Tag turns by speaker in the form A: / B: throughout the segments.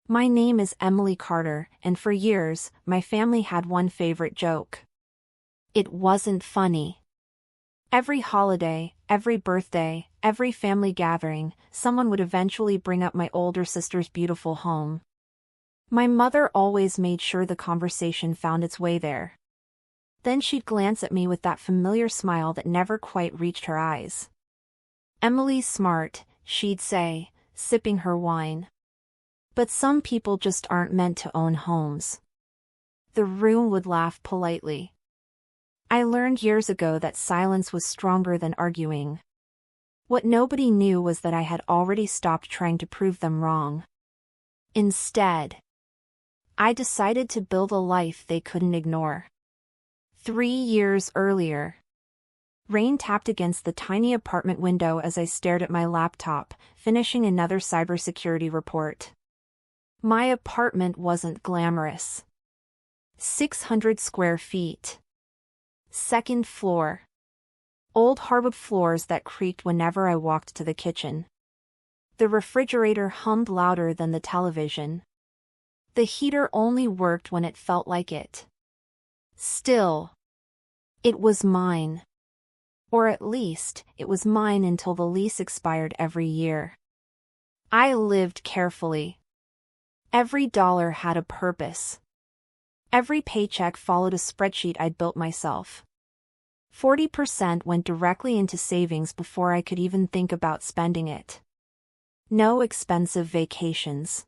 A: My name is Emily Carter, and for years, my family had one favorite joke. It wasn't funny. Every holiday, every birthday, every family gathering, someone would eventually bring up my older sister's beautiful home. My mother always made sure the conversation found its way there. Then she'd glance at me with that familiar smile that never quite reached her eyes. "Emily's smart," she'd say, sipping her wine. "But some people just aren't meant to own homes." The room would laugh politely. I learned years ago that silence was stronger than arguing. What nobody knew was that I had already stopped trying to prove them wrong. Instead, I decided to build a life they couldn't ignore. 3 years earlier, rain tapped against the tiny apartment window as I stared at my laptop, finishing another cybersecurity report. My apartment wasn't glamorous. 600 square feet. Second floor. Old hardwood floors that creaked whenever I walked to the kitchen. The refrigerator hummed louder than the television. The heater only worked when it felt like it. Still, it was mine. Or at least, it was mine until the lease expired every year. I lived carefully. Every dollar had a purpose. Every paycheck followed a spreadsheet I'd built myself. 40% went directly into savings before I could even think about spending it. No expensive vacations.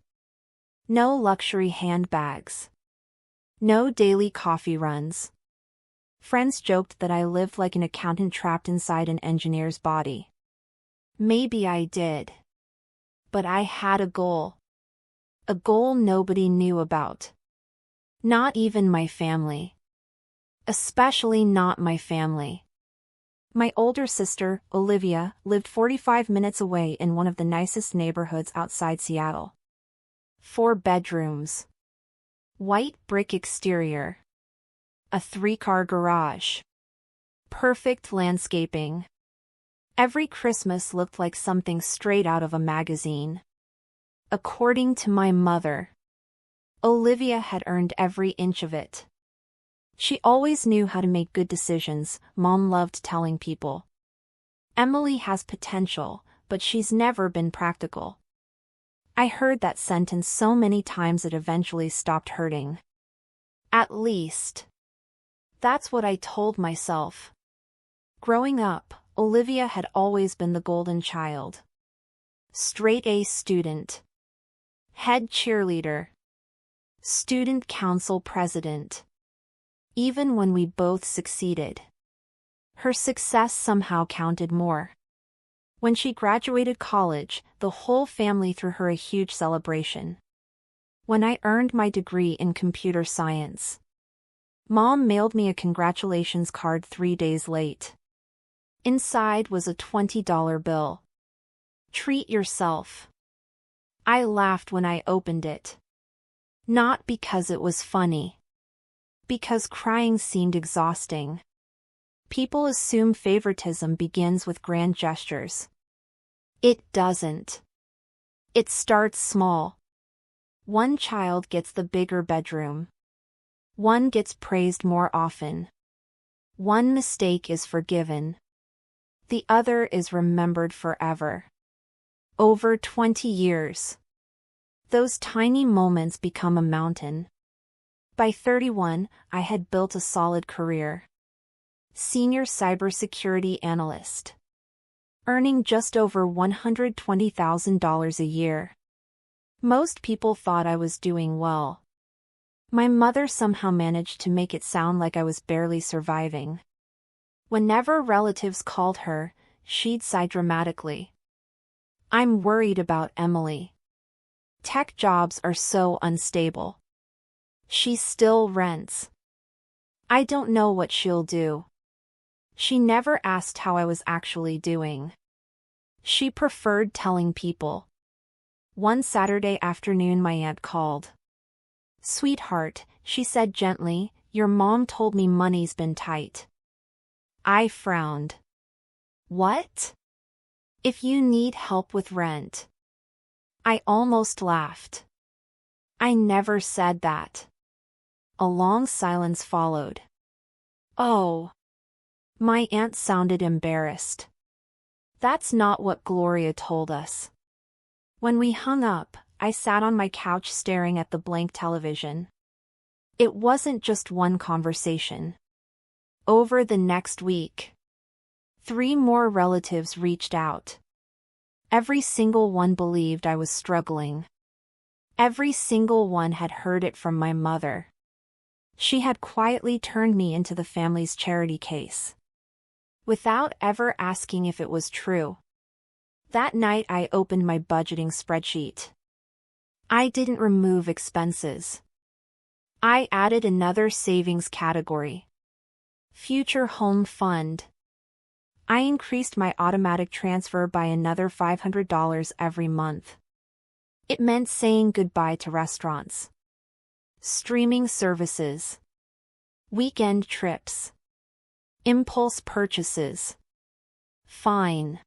A: No luxury handbags. No daily coffee runs. Friends joked that I lived like an accountant trapped inside an engineer's body. Maybe I did. But I had a goal. A goal nobody knew about. Not even my family. Especially not my family. My older sister, Olivia, lived 45 minutes away in one of the nicest neighborhoods outside Seattle. 4 bedrooms. White brick exterior. A 3-car garage. Perfect landscaping. Every Christmas looked like something straight out of a magazine. According to my mother, Olivia had earned every inch of it. She always knew how to make good decisions, Mom loved telling people. Emily has potential, but she's never been practical. I heard that sentence so many times it eventually stopped hurting. At least, that's what I told myself. Growing up, Olivia had always been the golden child. Straight A student. Head cheerleader. Student council president. Even when we both succeeded, her success somehow counted more. When she graduated college, the whole family threw her a huge celebration. When I earned my degree in computer science, Mom mailed me a congratulations card 3 days late. Inside was a $20 bill. "Treat yourself." I laughed when I opened it. Not because it was funny. Because crying seemed exhausting. People assume favoritism begins with grand gestures. It doesn't. It starts small. One child gets the bigger bedroom. One gets praised more often. One mistake is forgiven. The other is remembered forever. Over 20 years. Those tiny moments become a mountain. By 31, I had built a solid career. Senior cybersecurity analyst. Earning just over $120,000 a year. Most people thought I was doing well. My mother somehow managed to make it sound like I was barely surviving. Whenever relatives called her, she'd sigh dramatically. "I'm worried about Emily. Tech jobs are so unstable. She still rents. I don't know what she'll do." She never asked how I was actually doing. She preferred telling people. One Saturday afternoon my aunt called. "Sweetheart," she said gently, "your mom told me money's been tight." I frowned. "What?" "If you need help with rent." I almost laughed. I never said that. A long silence followed. Oh. My aunt sounded embarrassed. That's not what Gloria told us. When we hung up, I sat on my couch staring at the blank television. It wasn't just one conversation. Over the next week, 3 more relatives reached out. Every single one believed I was struggling. Every single one had heard it from my mother. She had quietly turned me into the family's charity case, without ever asking if it was true. That night I opened my budgeting spreadsheet. I didn't remove expenses. I added another savings category. Future home fund. I increased my automatic transfer by another $500 every month. It meant saying goodbye to restaurants, streaming services, weekend trips, impulse purchases. Fine.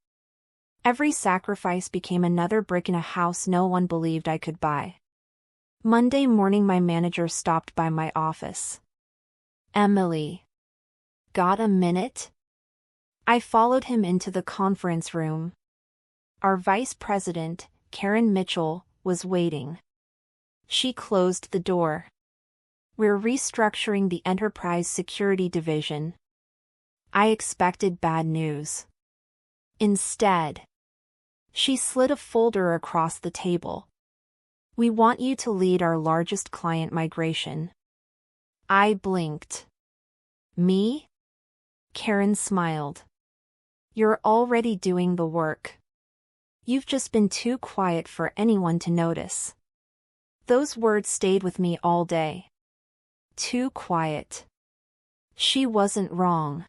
A: Every sacrifice became another brick in a house no one believed I could buy. Monday morning my manager stopped by my office. Emily. Got a minute? I followed him into the conference room. Our vice president, Karen Mitchell, was waiting. She closed the door. We're restructuring the enterprise security division. I expected bad news. Instead, she slid a folder across the table. We want you to lead our largest client migration. I blinked. Me? Karen smiled. You're already doing the work. You've just been too quiet for anyone to notice. Those words stayed with me all day. Too quiet. She wasn't wrong.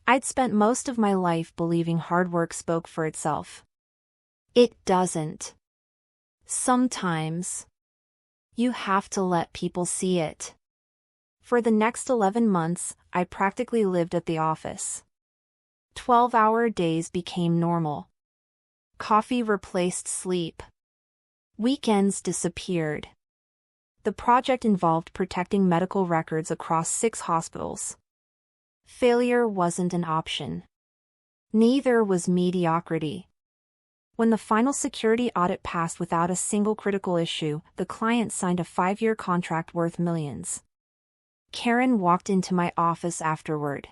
A: I'd spent most of my life believing hard work spoke for itself. It doesn't. Sometimes, you have to let people see it. For the next 11 months, I practically lived at the office. 12-hour days became normal. Coffee replaced sleep. Weekends disappeared. The project involved protecting medical records across 6 hospitals. Failure wasn't an option. Neither was mediocrity. When the final security audit passed without a single critical issue, the client signed a 5-year contract worth millions. Karen walked into my office afterward.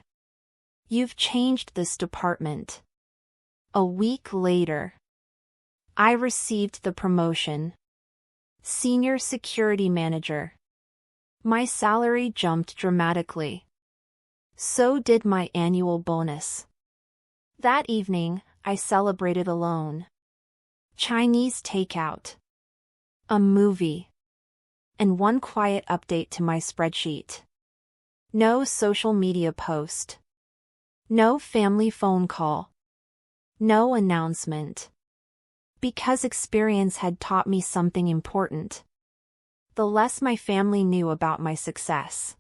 A: You've changed this department. A week later, I received the promotion. Senior Security Manager. My salary jumped dramatically. So did my annual bonus. That evening, I celebrated alone. Chinese takeout, a movie, and one quiet update to my spreadsheet. No social media post. No family phone call. No announcement. Because experience had taught me something important. The less my family knew about my success,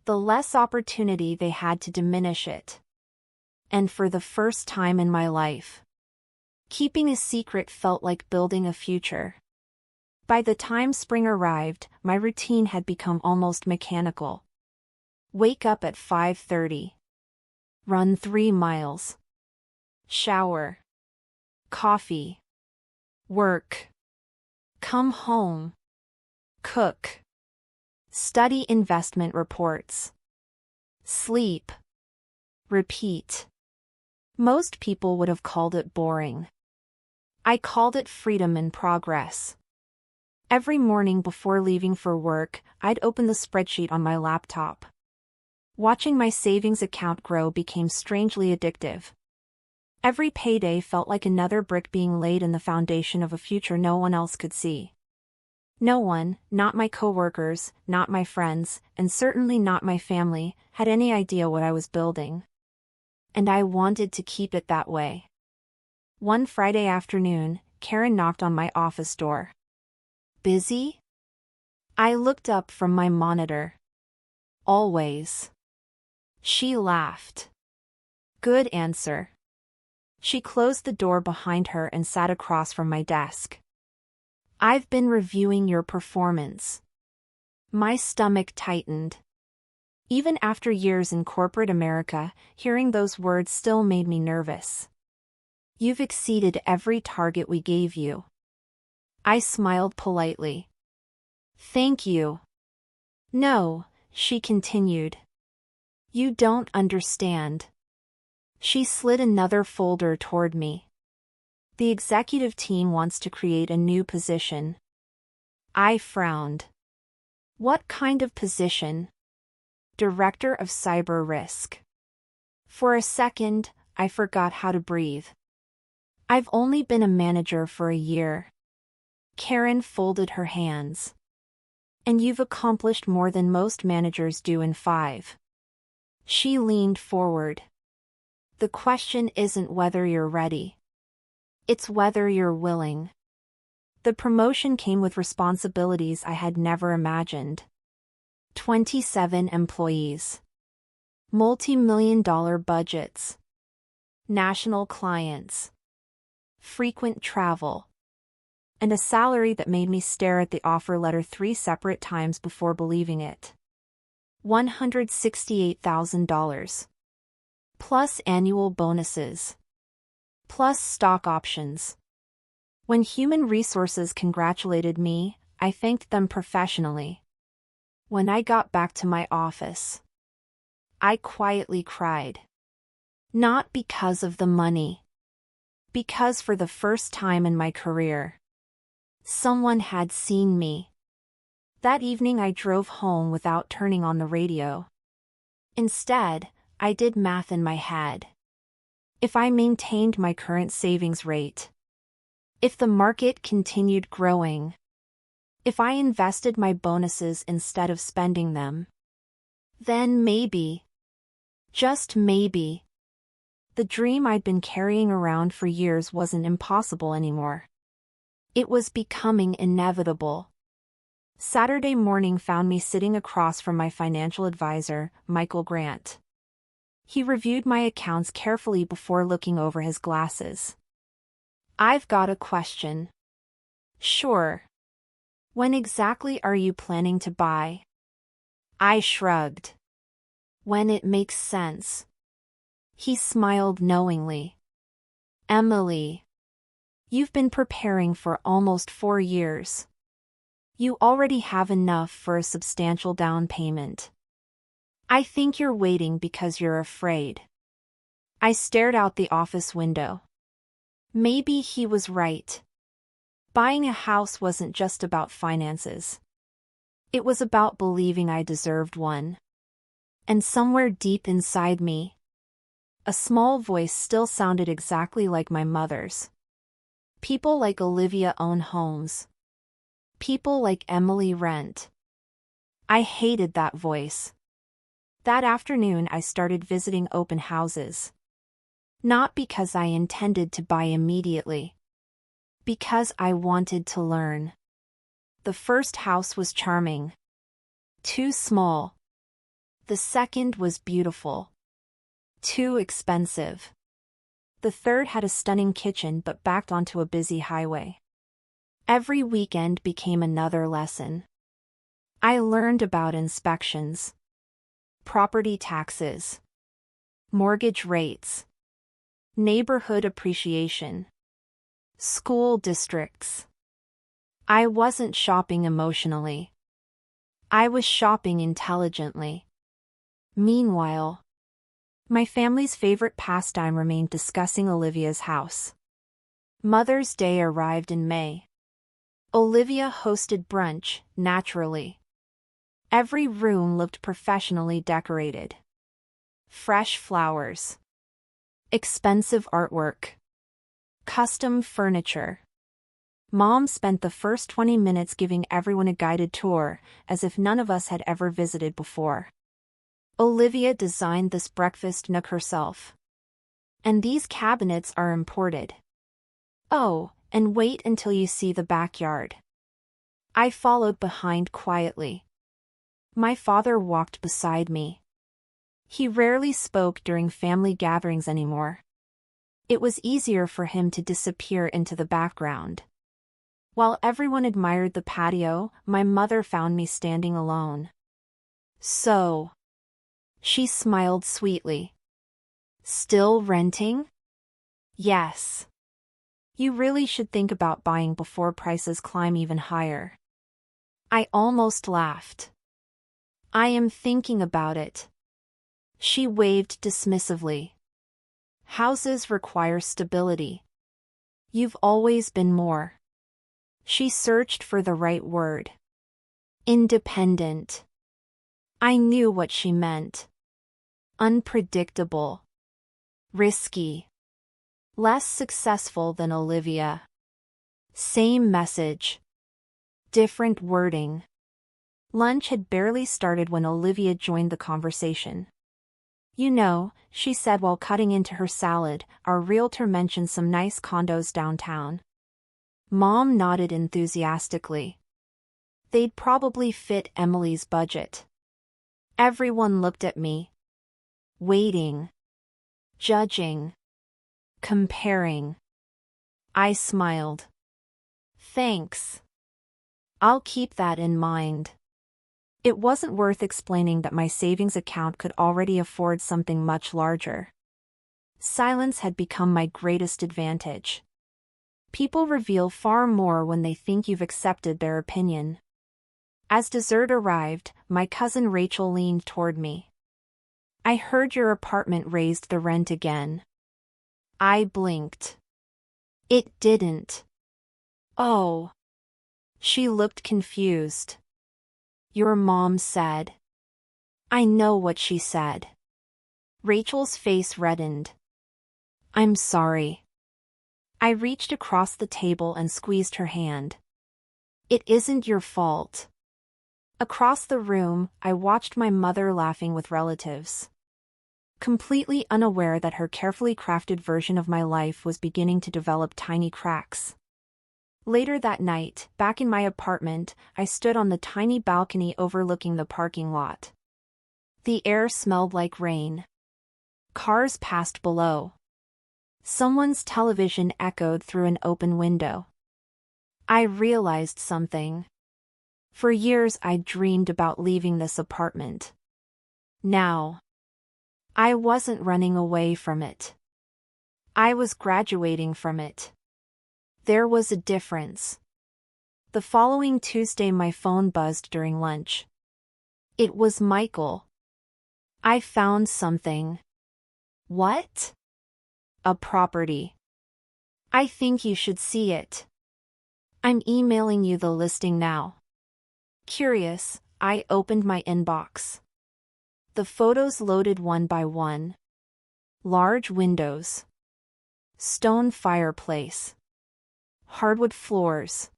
A: the less opportunity they had to diminish it. And for the first time in my life, keeping a secret felt like building a future. By the time spring arrived, my routine had become almost mechanical. Wake up at 5:30. Run 3 miles. Shower. Coffee. Work. Come home. Cook. Study investment reports. Sleep. Repeat. Most people would have called it boring. I called it freedom in progress. Every morning before leaving for work, I'd open the spreadsheet on my laptop. Watching my savings account grow became strangely addictive. Every payday felt like another brick being laid in the foundation of a future no one else could see. No one, not my coworkers, not my friends, and certainly not my family, had any idea what I was building. And I wanted to keep it that way. One Friday afternoon, Karen knocked on my office door. Busy? I looked up from my monitor. Always. She laughed. Good answer. She closed the door behind her and sat across from my desk. I've been reviewing your performance. My stomach tightened. Even after years in corporate America, hearing those words still made me nervous. You've exceeded every target we gave you. I smiled politely. Thank you. No, she continued. You don't understand. She slid another folder toward me. The executive team wants to create a new position. I frowned. What kind of position? Director of Cyber Risk. For a second, I forgot how to breathe. I've only been a manager for a year. Karen folded her hands. And you've accomplished more than most managers do in 5. She leaned forward. The question isn't whether you're ready. It's whether you're willing. The promotion came with responsibilities I had never imagined. 27 employees. Multi-million-dollar budgets. National clients. Frequent travel. And a salary that made me stare at the offer letter 3 separate times before believing it. $168,000. Plus annual bonuses. Plus stock options. When Human Resources congratulated me, I thanked them professionally. When I got back to my office, I quietly cried. Not because of the money. Because for the first time in my career, someone had seen me. That evening I drove home without turning on the radio. Instead, I did math in my head. If I maintained my current savings rate, if the market continued growing, if I invested my bonuses instead of spending them, then maybe, just maybe, the dream I'd been carrying around for years wasn't impossible anymore. It was becoming inevitable. Saturday morning found me sitting across from my financial advisor, Michael Grant. He reviewed my accounts carefully before looking over his glasses. I've got a question. Sure. When exactly are you planning to buy? I shrugged. When it makes sense. He smiled knowingly. Emily. You've been preparing for almost 4 years. You already have enough for a substantial down payment. I think you're waiting because you're afraid. I stared out the office window. Maybe he was right. Buying a house wasn't just about finances. It was about believing I deserved one. And somewhere deep inside me, a small voice still sounded exactly like my mother's. People like Olivia own homes. People like Emily rent. I hated that voice. That afternoon I started visiting open houses. Not because I intended to buy immediately. Because I wanted to learn. The first house was charming. Too small. The second was beautiful. Too expensive. The third had a stunning kitchen but backed onto a busy highway. Every weekend became another lesson. I learned about inspections, property taxes, mortgage rates, neighborhood appreciation, school districts. I wasn't shopping emotionally. I was shopping intelligently. Meanwhile, my family's favorite pastime remained discussing Olivia's house. Mother's Day arrived in May. Olivia hosted brunch, naturally. Every room looked professionally decorated. Fresh flowers. Expensive artwork. Custom furniture. Mom spent the first 20 minutes giving everyone a guided tour, as if none of us had ever visited before. Olivia designed this breakfast nook herself. And these cabinets are imported. Oh, and wait until you see the backyard. I followed behind quietly. My father walked beside me. He rarely spoke during family gatherings anymore. It was easier for him to disappear into the background. While everyone admired the patio, my mother found me standing alone. So, she smiled sweetly. Still renting? Yes. You really should think about buying before prices climb even higher. I almost laughed. I am thinking about it. She waved dismissively. Houses require stability. You've always been more. She searched for the right word. Independent. I knew what she meant. Unpredictable. Risky. Less successful than Olivia. Same message. Different wording. Lunch had barely started when Olivia joined the conversation. You know, she said while cutting into her salad, our realtor mentioned some nice condos downtown. Mom nodded enthusiastically. They'd probably fit Emily's budget. Everyone looked at me. Waiting. Judging. Comparing. I smiled. Thanks. I'll keep that in mind. It wasn't worth explaining that my savings account could already afford something much larger. Silence had become my greatest advantage. People reveal far more when they think you've accepted their opinion. As dessert arrived, my cousin Rachel leaned toward me. I heard your apartment raised the rent again. I blinked. It didn't. Oh. She looked confused. Your mom said. I know what she said. Rachel's face reddened. I'm sorry. I reached across the table and squeezed her hand. It isn't your fault. Across the room, I watched my mother laughing with relatives. Completely unaware that her carefully crafted version of my life was beginning to develop tiny cracks. Later that night, back in my apartment, I stood on the tiny balcony overlooking the parking lot. The air smelled like rain. Cars passed below. Someone's television echoed through an open window. I realized something. For years I'd dreamed about leaving this apartment. Now, I wasn't running away from it. I was graduating from it. There was a difference. The following Tuesday my phone buzzed during lunch. It was Michael. I found something. What? A property. I think you should see it. I'm emailing you the listing now. Curious, I opened my inbox. The photos loaded one by one. Large windows. Stone fireplace. Hardwood floors.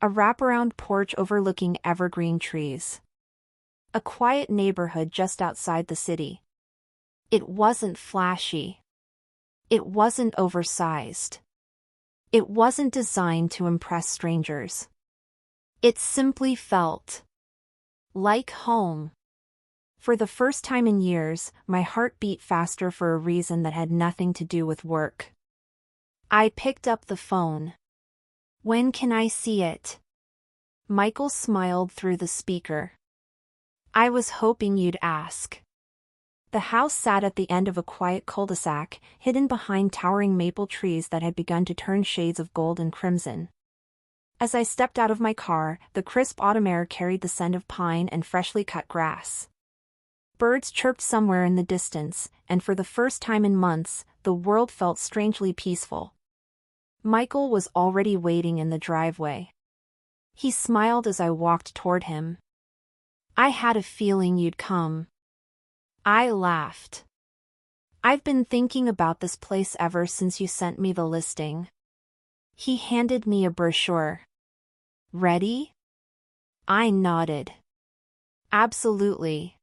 A: A wraparound porch overlooking evergreen trees. A quiet neighborhood just outside the city. It wasn't flashy. It wasn't oversized. It wasn't designed to impress strangers. It simply felt like home. For the first time in years, my heart beat faster for a reason that had nothing to do with work. I picked up the phone. When can I see it? Michael smiled through the speaker. I was hoping you'd ask. The house sat at the end of a quiet cul-de-sac, hidden behind towering maple trees that had begun to turn shades of gold and crimson. As I stepped out of my car, the crisp autumn air carried the scent of pine and freshly cut grass. Birds chirped somewhere in the distance, and for the first time in months, the world felt strangely peaceful. Michael was already waiting in the driveway. He smiled as I walked toward him. I had a feeling you'd come. I laughed. I've been thinking about this place ever since you sent me the listing. He handed me a brochure. Ready? I nodded. Absolutely.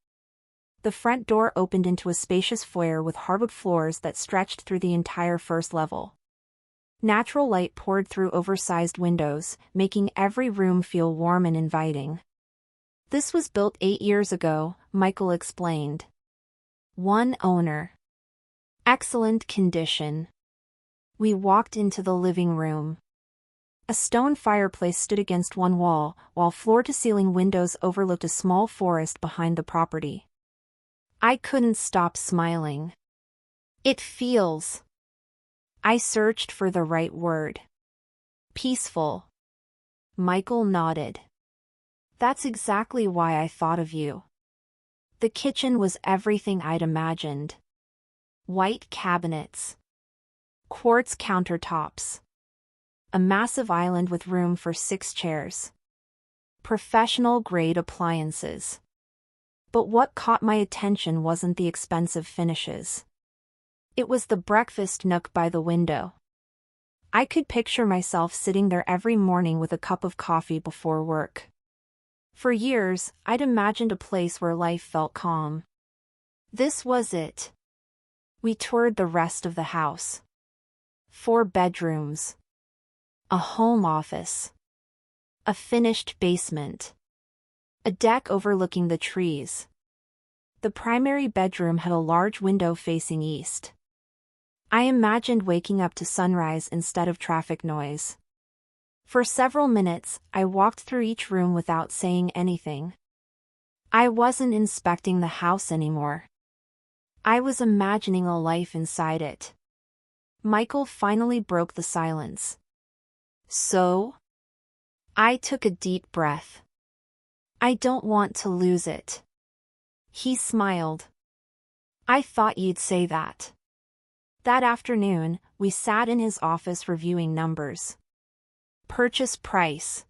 A: The front door opened into a spacious foyer with hardwood floors that stretched through the entire first level. Natural light poured through oversized windows, making every room feel warm and inviting. This was built 8 years ago, Michael explained. One owner. Excellent condition. We walked into the living room. A stone fireplace stood against one wall, while floor-to-ceiling windows overlooked a small forest behind the property. I couldn't stop smiling. It feels. I searched for the right word. Peaceful. Michael nodded. That's exactly why I thought of you. The kitchen was everything I'd imagined. White cabinets. Quartz countertops. A massive island with room for 6 chairs. Professional-grade appliances. But what caught my attention wasn't the expensive finishes. It was the breakfast nook by the window. I could picture myself sitting there every morning with a cup of coffee before work. For years, I'd imagined a place where life felt calm. This was it. We toured the rest of the house. 4 bedrooms. A home office. A finished basement. A deck overlooking the trees. The primary bedroom had a large window facing east. I imagined waking up to sunrise instead of traffic noise. For several minutes, I walked through each room without saying anything. I wasn't inspecting the house anymore. I was imagining a life inside it. Michael finally broke the silence. So? I took a deep breath. I don't want to lose it. He smiled. I thought you'd say that. That afternoon, we sat in his office reviewing numbers. Purchase price.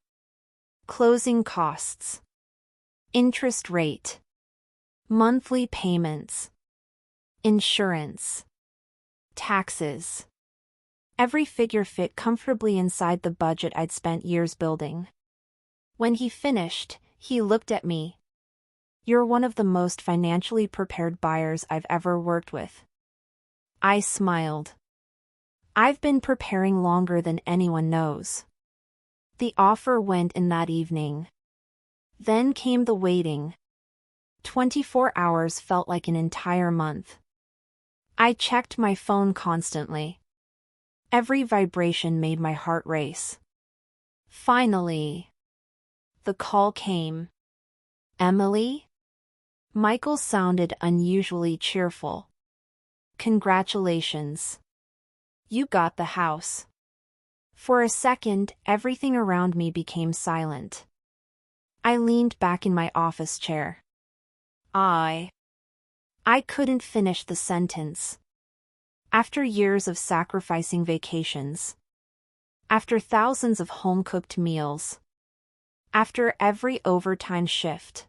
A: Closing costs. Interest rate. Monthly payments. Insurance. Taxes. Every figure fit comfortably inside the budget I'd spent years building. When he finished, he looked at me. You're one of the most financially prepared buyers I've ever worked with. I smiled. I've been preparing longer than anyone knows. The offer went in that evening. Then came the waiting. 24 hours felt like an entire month. I checked my phone constantly. Every vibration made my heart race. Finally, the call came. Emily? Michael sounded unusually cheerful. Congratulations. You got the house. For a second, everything around me became silent. I leaned back in my office chair. I couldn't finish the sentence. After years of sacrificing vacations. After thousands of home-cooked meals. After every overtime shift.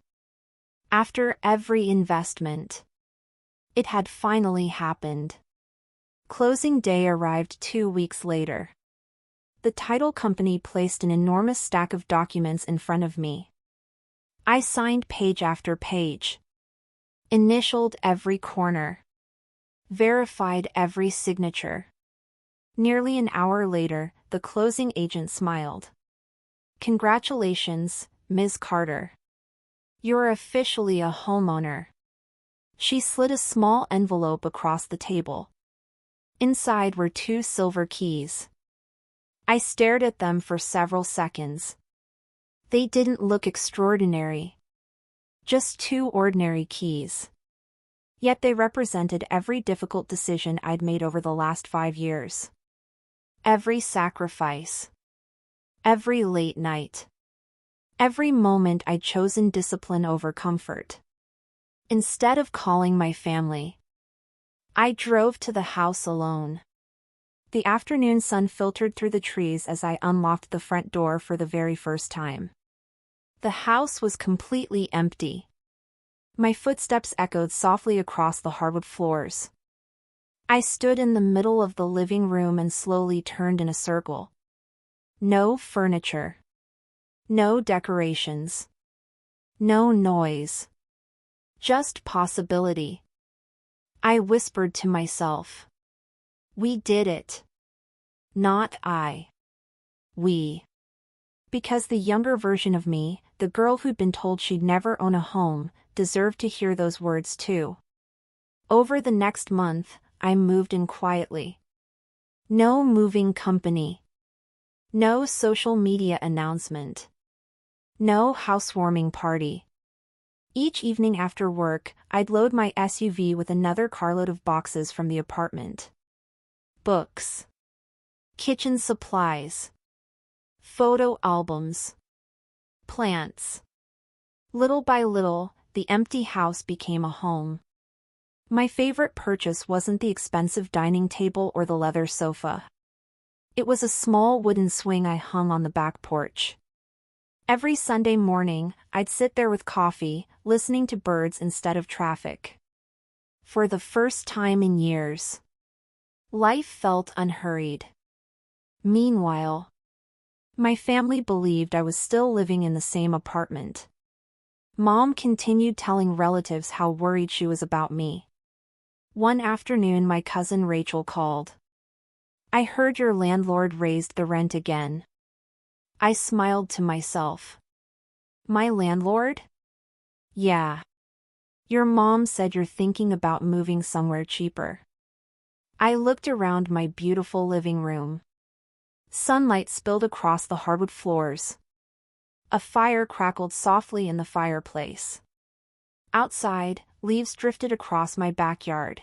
A: After every investment. It had finally happened. Closing day arrived 2 weeks later. The title company placed an enormous stack of documents in front of me. I signed page after page. Initialed every corner. Verified every signature. Nearly an hour later, the closing agent smiled. Congratulations, Ms. Carter. You're officially a homeowner. She slid a small envelope across the table. Inside were 2 silver keys. I stared at them for several seconds. They didn't look extraordinary. Just 2 ordinary keys. Yet they represented every difficult decision I'd made over the last 5 years. Every sacrifice. Every late night. Every moment I'd chosen discipline over comfort. Instead of calling my family, I drove to the house alone. The afternoon sun filtered through the trees as I unlocked the front door for the very first time. The house was completely empty. My footsteps echoed softly across the hardwood floors. I stood in the middle of the living room and slowly turned in a circle. No furniture. No decorations. No noise. Just possibility. I whispered to myself. We did it. Not I. We. Because the younger version of me, the girl who'd been told she'd never own a home, deserved to hear those words too. Over the next month, I moved in quietly. No moving company. No social media announcement. No housewarming party. Each evening after work, I'd load my SUV with another carload of boxes from the apartment. Books. Kitchen supplies. Photo albums. Plants. Little by little, the empty house became a home. My favorite purchase wasn't the expensive dining table or the leather sofa. It was a small wooden swing I hung on the back porch. Every Sunday morning, I'd sit there with coffee, listening to birds instead of traffic. For the first time in years, life felt unhurried. Meanwhile, my family believed I was still living in the same apartment. Mom continued telling relatives how worried she was about me. One afternoon, my cousin Rachel called. "I heard your landlord raised the rent again." I smiled to myself. My landlord? Yeah. Your mom said you're thinking about moving somewhere cheaper. I looked around my beautiful living room. Sunlight spilled across the hardwood floors. A fire crackled softly in the fireplace. Outside, leaves drifted across my backyard.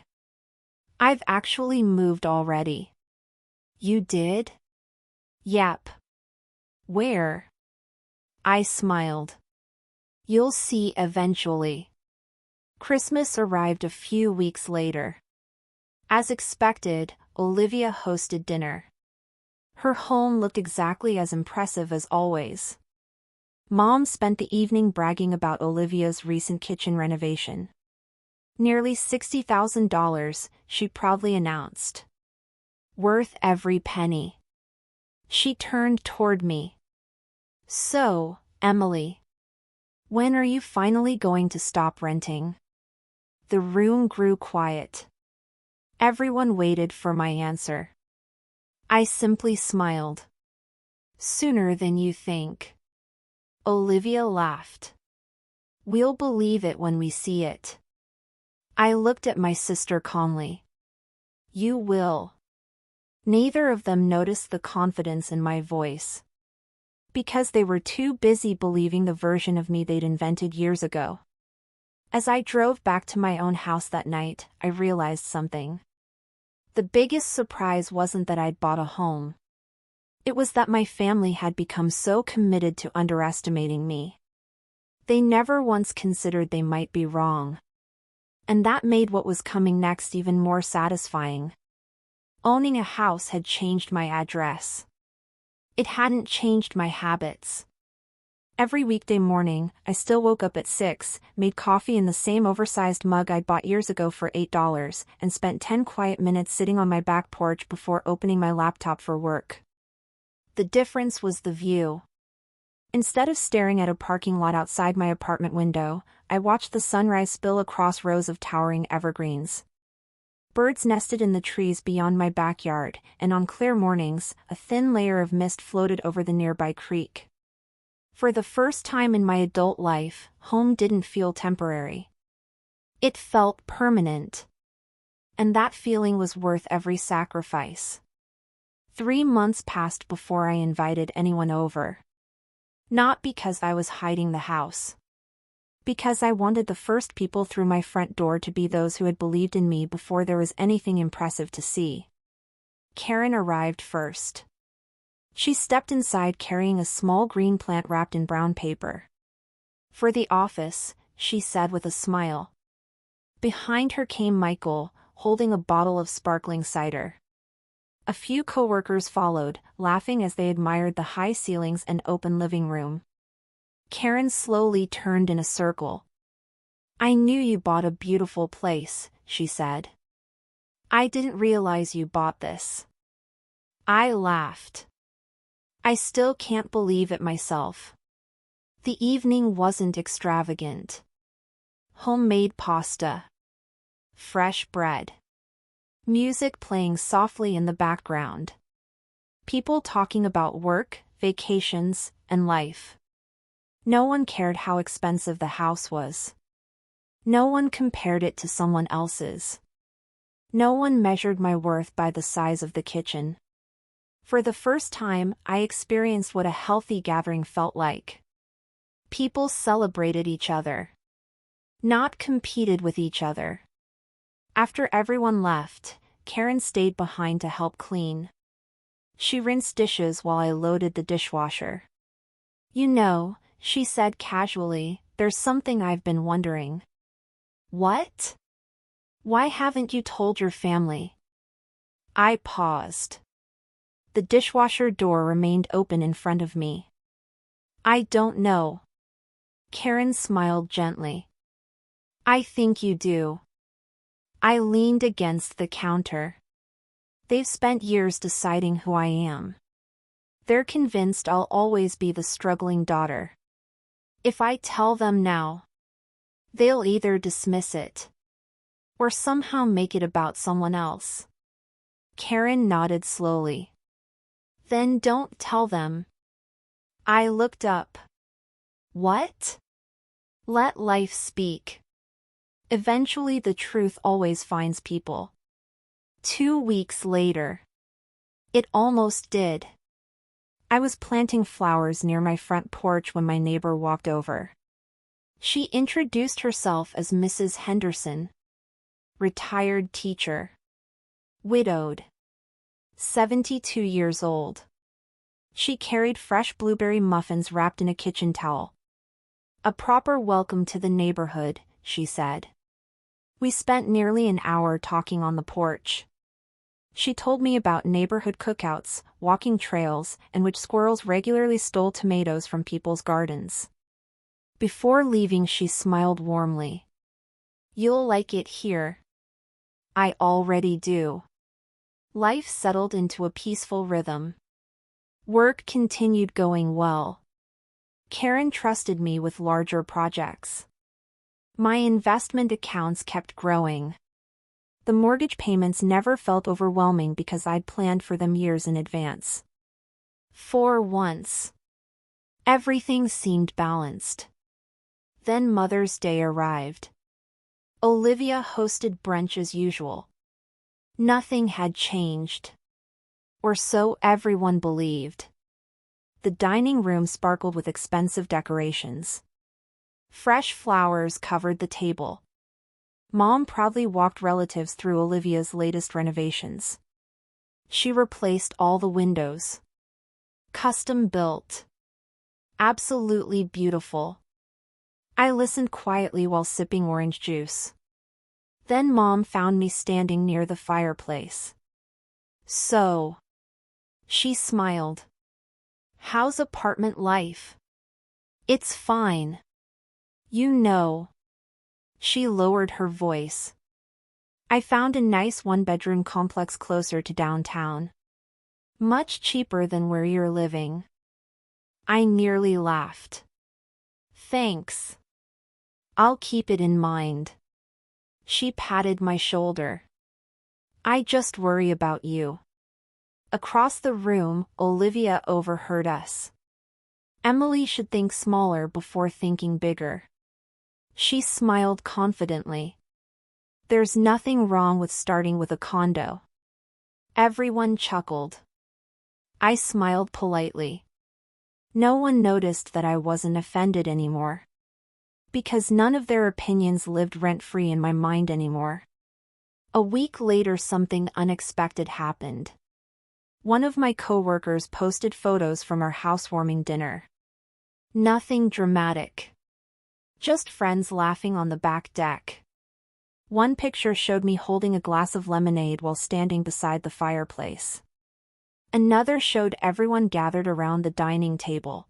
A: I've actually moved already. You did? Yep. Where? I smiled. You'll see eventually. Christmas arrived a few weeks later. As expected, Olivia hosted dinner. Her home looked exactly as impressive as always. Mom spent the evening bragging about Olivia's recent kitchen renovation. Nearly $60,000, she proudly announced. Worth every penny. She turned toward me. So, Emily, when are you finally going to stop renting? The room grew quiet. Everyone waited for my answer. I simply smiled. Sooner than you think. Olivia laughed. We'll believe it when we see it. I looked at my sister calmly. You will. Neither of them noticed the confidence in my voice. Because they were too busy believing the version of me they'd invented years ago. As I drove back to my own house that night, I realized something. The biggest surprise wasn't that I'd bought a home. It was that my family had become so committed to underestimating me. They never once considered they might be wrong. And that made what was coming next even more satisfying. Owning a house had changed my address. It hadn't changed my habits. Every weekday morning, I still woke up at 6, made coffee in the same oversized mug I'd bought years ago for $8, and spent 10 quiet minutes sitting on my back porch before opening my laptop for work. The difference was the view. Instead of staring at a parking lot outside my apartment window, I watched the sunrise spill across rows of towering evergreens. Birds nested in the trees beyond my backyard, and on clear mornings, a thin layer of mist floated over the nearby creek. For the first time in my adult life, home didn't feel temporary. It felt permanent. And that feeling was worth every sacrifice. 3 months passed before I invited anyone over. Not because I was hiding the house. Because I wanted the first people through my front door to be those who had believed in me before there was anything impressive to see. Karen arrived first. She stepped inside carrying a small green plant wrapped in brown paper. For the office, she said with a smile. Behind her came Michael, holding a bottle of sparkling cider. A few coworkers followed, laughing as they admired the high ceilings and open living room. Karen slowly turned in a circle. I knew you bought a beautiful place, she said. I didn't realize you bought this. I laughed. I still can't believe it myself. The evening wasn't extravagant. Homemade pasta. Fresh bread. Music playing softly in the background. People talking about work, vacations, and life. No one cared how expensive the house was. No one compared it to someone else's. No one measured my worth by the size of the kitchen. For the first time, I experienced what a healthy gathering felt like. People celebrated each other, not competed with each other. After everyone left, Karen stayed behind to help clean. She rinsed dishes while I loaded the dishwasher. "You know," she said casually, "there's something I've been wondering." "What?" "Why haven't you told your family?" I paused. The dishwasher door remained open in front of me. "I don't know." Karen smiled gently. "I think you do." I leaned against the counter. "They've spent years deciding who I am. They're convinced I'll always be the struggling daughter. If I tell them now, they'll either dismiss it or somehow make it about someone else." Karen nodded slowly. "Then don't tell them." I looked up. "What?" "Let life speak. Eventually the truth always finds people." 2 weeks later. It almost did. I was planting flowers near my front porch when my neighbor walked over. She introduced herself as Mrs. Henderson. Retired teacher. Widowed. 72 years old. She carried fresh blueberry muffins wrapped in a kitchen towel. "A proper welcome to the neighborhood," she said. We spent nearly an hour talking on the porch. She told me about neighborhood cookouts, walking trails, and which squirrels regularly stole tomatoes from people's gardens. Before leaving, she smiled warmly. "You'll like it here." I already do. Life settled into a peaceful rhythm. Work continued going well. Karen trusted me with larger projects. My investment accounts kept growing. The mortgage payments never felt overwhelming because I'd planned for them years in advance. For once, everything seemed balanced. Then Mother's Day arrived. Olivia hosted brunch as usual. Nothing had changed. Or so everyone believed. The dining room sparkled with expensive decorations. Fresh flowers covered the table. Mom proudly walked relatives through Olivia's latest renovations. She replaced all the windows. Custom built. Absolutely beautiful. I listened quietly while sipping orange juice. Then Mom found me standing near the fireplace. "So," she smiled. "How's apartment life?" "It's fine. You know." She lowered her voice. "I found a nice one-bedroom complex closer to downtown. Much cheaper than where you're living." I nearly laughed. "Thanks. I'll keep it in mind." She patted my shoulder. "I just worry about you." Across the room, Olivia overheard us. "Emily should think smaller before thinking bigger." She smiled confidently. "There's nothing wrong with starting with a condo." Everyone chuckled. I smiled politely. No one noticed that I wasn't offended anymore. Because none of their opinions lived rent-free in my mind anymore. A week later, something unexpected happened. One of my coworkers posted photos from our housewarming dinner. Nothing dramatic. Just friends laughing on the back deck. One picture showed me holding a glass of lemonade while standing beside the fireplace. Another showed everyone gathered around the dining table.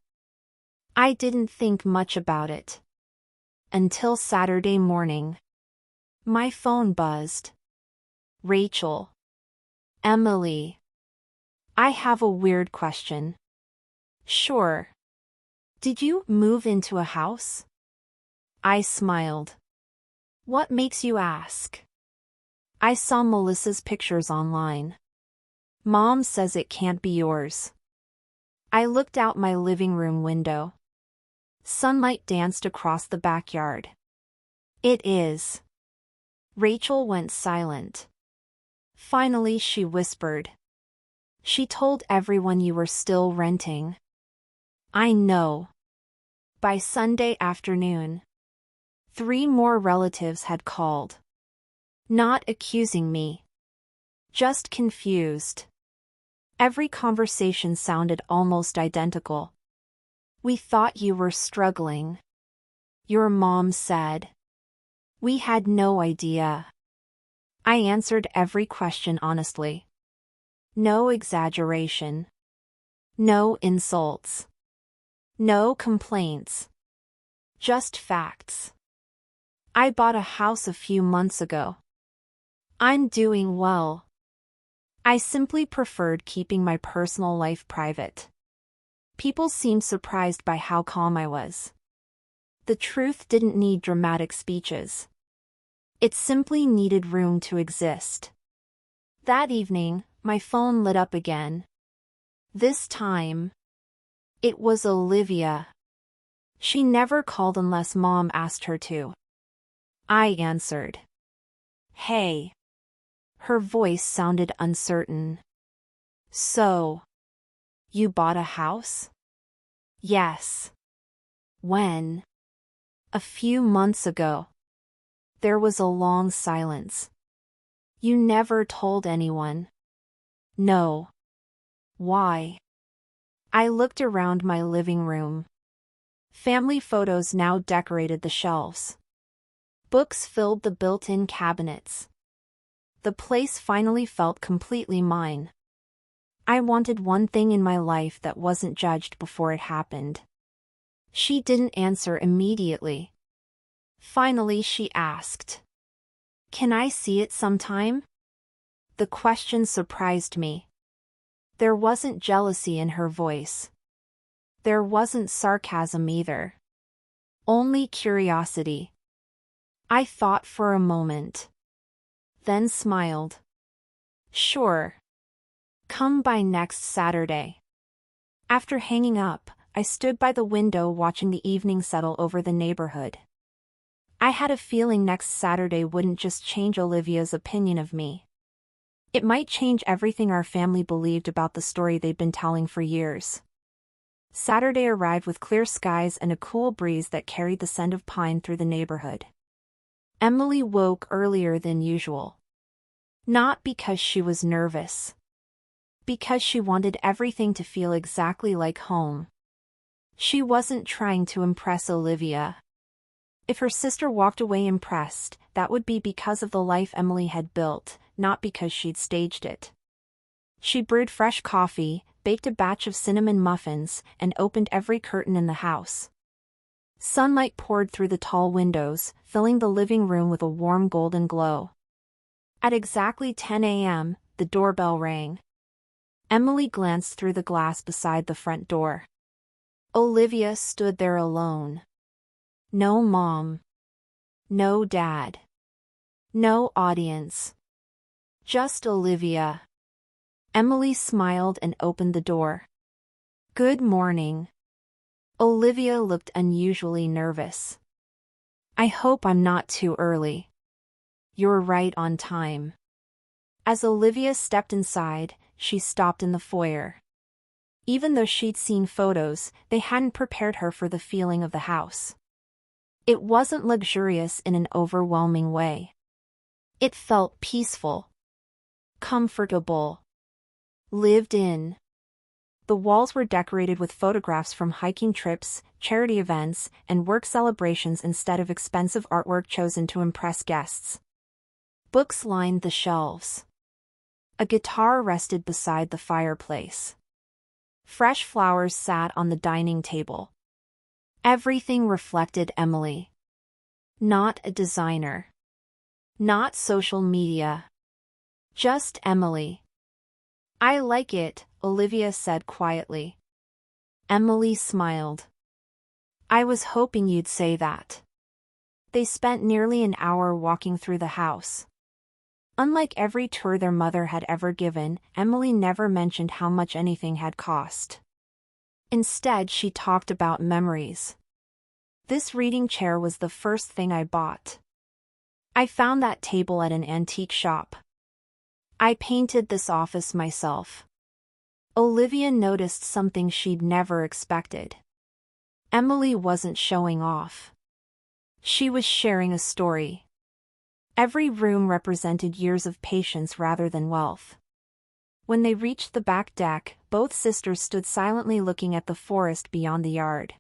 A: I didn't think much about it. Until Saturday morning. My phone buzzed. "Rachel." "Emily. I have a weird question." "Sure. Did you move into a house?" I smiled. "What makes you ask?" "I saw Melissa's pictures online. Mom says it can't be yours." I looked out my living room window. Sunlight danced across the backyard. "It is." Rachel went silent. Finally she whispered, She told everyone you were still renting. I know. By Sunday afternoon, 3 more relatives had called. Not accusing me. Just confused. Every conversation sounded almost identical. We thought you were struggling. Your mom said. We had no idea. I answered every question honestly. No exaggeration. No insults. No complaints. Just facts. I bought a house a few months ago. I'm doing well. I simply preferred keeping my personal life private. People seemed surprised by how calm I was. The truth didn't need dramatic speeches. It simply needed room to exist. That evening, my phone lit up again. This time, it was Olivia. She never called unless Mom asked her to. I answered. Hey. Her voice sounded uncertain. So, you bought a house? Yes. When? A few months ago. There was a long silence. You never told anyone? No. Why? I looked around my living room. Family photos now decorated the shelves. Books filled the built-in cabinets. The place finally felt completely mine. I wanted one thing in my life that wasn't judged before it happened. She didn't answer immediately. Finally, she asked, "Can I see it sometime?" The question surprised me. There wasn't jealousy in her voice. There wasn't sarcasm either. Only curiosity. I thought for a moment. Then smiled. Sure. Come by next Saturday. After hanging up, I stood by the window watching the evening settle over the neighborhood. I had a feeling next Saturday wouldn't just change Olivia's opinion of me. It might change everything our family believed about the story they'd been telling for years. Saturday arrived with clear skies and a cool breeze that carried the scent of pine through the neighborhood. Emily woke earlier than usual. Not because she was nervous. Because she wanted everything to feel exactly like home. She wasn't trying to impress Olivia. If her sister walked away impressed, that would be because of the life Emily had built, not because she'd staged it. She brewed fresh coffee, baked a batch of cinnamon muffins, and opened every curtain in the house. Sunlight poured through the tall windows, filling the living room with a warm golden glow. At exactly 10 a.m., the doorbell rang. Emily glanced through the glass beside the front door. Olivia stood there alone. No mom. No dad. No audience. Just Olivia. Emily smiled and opened the door. Good morning. Olivia looked unusually nervous. I hope I'm not too early. You're right on time. As Olivia stepped inside, she stopped in the foyer. Even though she'd seen photos, they hadn't prepared her for the feeling of the house. It wasn't luxurious in an overwhelming way. It felt peaceful. Comfortable. Lived in. The walls were decorated with photographs from hiking trips, charity events, and work celebrations instead of expensive artwork chosen to impress guests. Books lined the shelves. A guitar rested beside the fireplace. Fresh flowers sat on the dining table. Everything reflected Emily. Not a designer. Not social media. Just Emily. I like it, Olivia said quietly. Emily smiled. I was hoping you'd say that. They spent nearly an hour walking through the house. Unlike every tour their mother had ever given, Emily never mentioned how much anything had cost. Instead, she talked about memories. This reading chair was the first thing I bought. I found that table at an antique shop. I painted this office myself. Olivia noticed something she'd never expected. Emily wasn't showing off. She was sharing a story. Every room represented years of patience rather than wealth. When they reached the back deck, both sisters stood silently looking at the forest beyond the yard.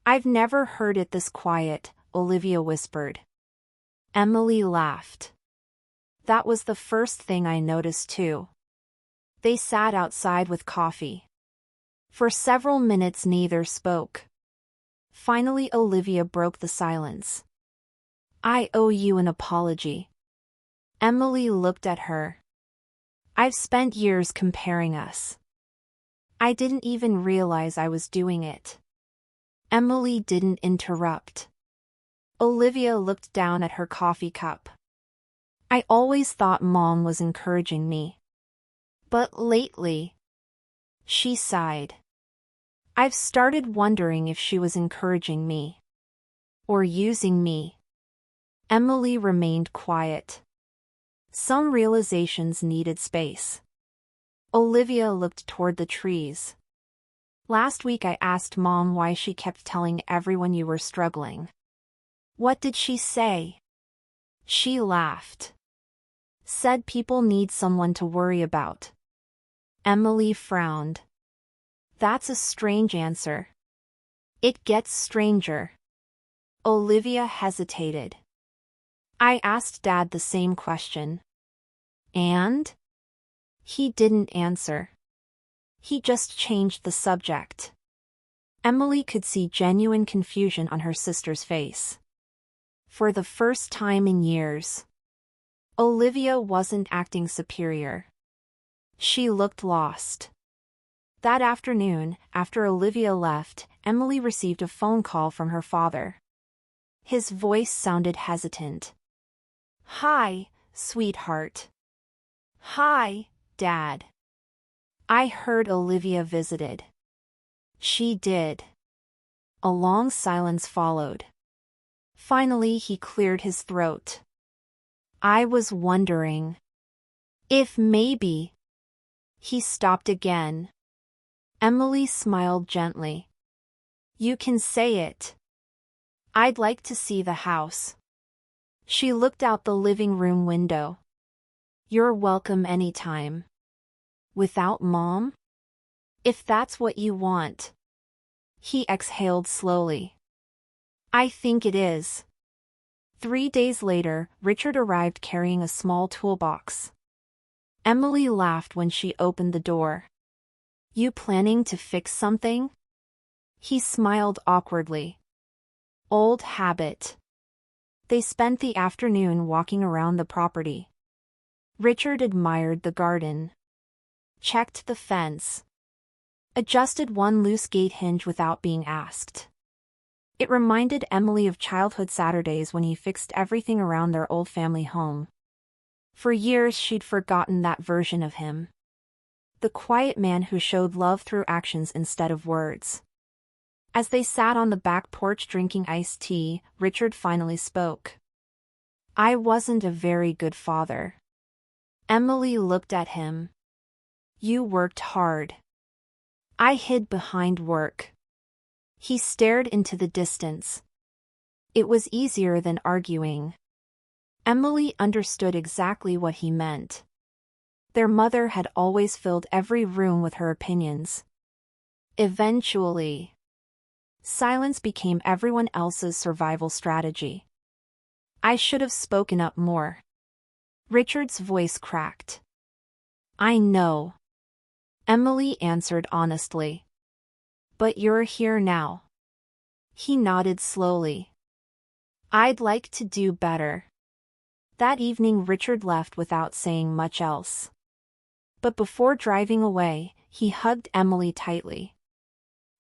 A: "I've never heard it this quiet," Olivia whispered. Emily laughed. "That was the first thing I noticed too." They sat outside with coffee. For several minutes neither spoke. Finally Olivia broke the silence. "I owe you an apology." Emily looked at her. "I've spent years comparing us. I didn't even realize I was doing it." Emily didn't interrupt. Olivia looked down at her coffee cup. "I always thought Mom was encouraging me. But lately," she sighed, "I've started wondering if she was encouraging me. Or using me." Emily remained quiet. Some realizations needed space. Olivia looked toward the trees. "Last week I asked Mom why she kept telling everyone you were struggling. What did she say?" She laughed. "Said people need someone to worry about." Emily frowned. "That's a strange answer." "It gets stranger." Olivia hesitated. "I asked Dad the same question." "And?" "He didn't answer. He just changed the subject." Emily could see genuine confusion on her sister's face. For the first time in years, Olivia wasn't acting superior. She looked lost. That afternoon, after Olivia left, Emily received a phone call from her father. His voice sounded hesitant. "Hi, sweetheart." "Hi, Dad. I heard Olivia visited." "She did." A long silence followed. Finally he cleared his throat. "I was wondering if maybe—" He stopped again. Emily smiled gently. "You can say it. I'd like to see the house." She looked out the living room window. "You're welcome anytime." "Without Mom?" "If that's what you want." He exhaled slowly. "I think it is." 3 days later, Richard arrived carrying a small toolbox. Emily laughed when she opened the door. "You planning to fix something?" He smiled awkwardly. "Old habit." They spent the afternoon walking around the property. Richard admired the garden. Checked the fence. Adjusted one loose gate hinge without being asked. It reminded Emily of childhood Saturdays when he fixed everything around their old family home. For years she'd forgotten that version of him. The quiet man who showed love through actions instead of words. As they sat on the back porch drinking iced tea, Richard finally spoke. "I wasn't a very good father." Emily looked at him. "You worked hard." "I hid behind work." He stared into the distance. It was easier than arguing. Emily understood exactly what he meant. Their mother had always filled every room with her opinions. Eventually, silence became everyone else's survival strategy. "I should have spoken up more." Richard's voice cracked. "I know." Emily answered honestly. "But you're here now." He nodded slowly. "I'd like to do better." That evening Richard left without saying much else. But before driving away, he hugged Emily tightly.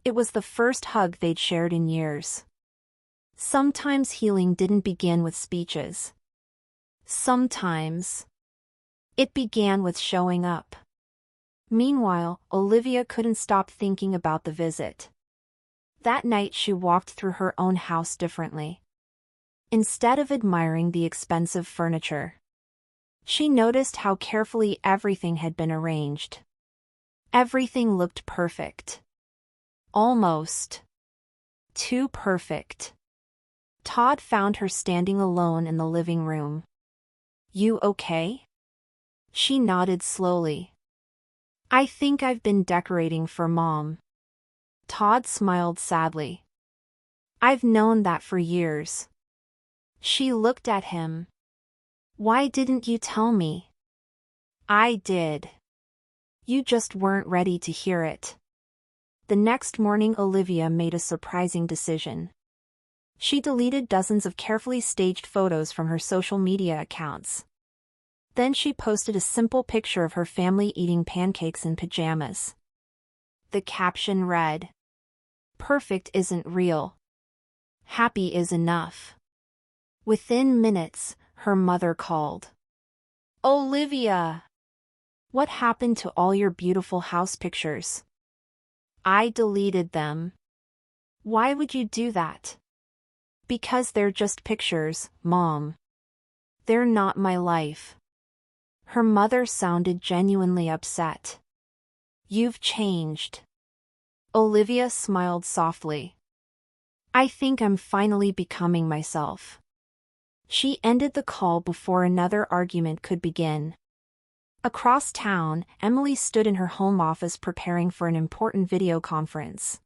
A: It was the first hug they'd shared in years. Sometimes healing didn't begin with speeches. Sometimes it began with showing up. Meanwhile, Olivia couldn't stop thinking about the visit. That night she walked through her own house differently. Instead of admiring the expensive furniture, she noticed how carefully everything had been arranged. Everything looked perfect. Almost. Too perfect. Todd found her standing alone in the living room. "You okay?" She nodded slowly. "I think I've been decorating for Mom." Todd smiled sadly. "I've known that for years." She looked at him. "Why didn't you tell me?" "I did. You just weren't ready to hear it." The next morning Olivia made a surprising decision. She deleted dozens of carefully staged photos from her social media accounts. Then she posted a simple picture of her family eating pancakes in pajamas. The caption read, "Perfect isn't real. Happy is enough." Within minutes, her mother called. "Olivia! What happened to all your beautiful house pictures?" "I deleted them." "Why would you do that?" "Because they're just pictures, Mom. They're not my life." Her mother sounded genuinely upset. "You've changed." Olivia smiled softly. "I think I'm finally becoming myself." She ended the call before another argument could begin. Across town, Emily stood in her home office preparing for an important video conference.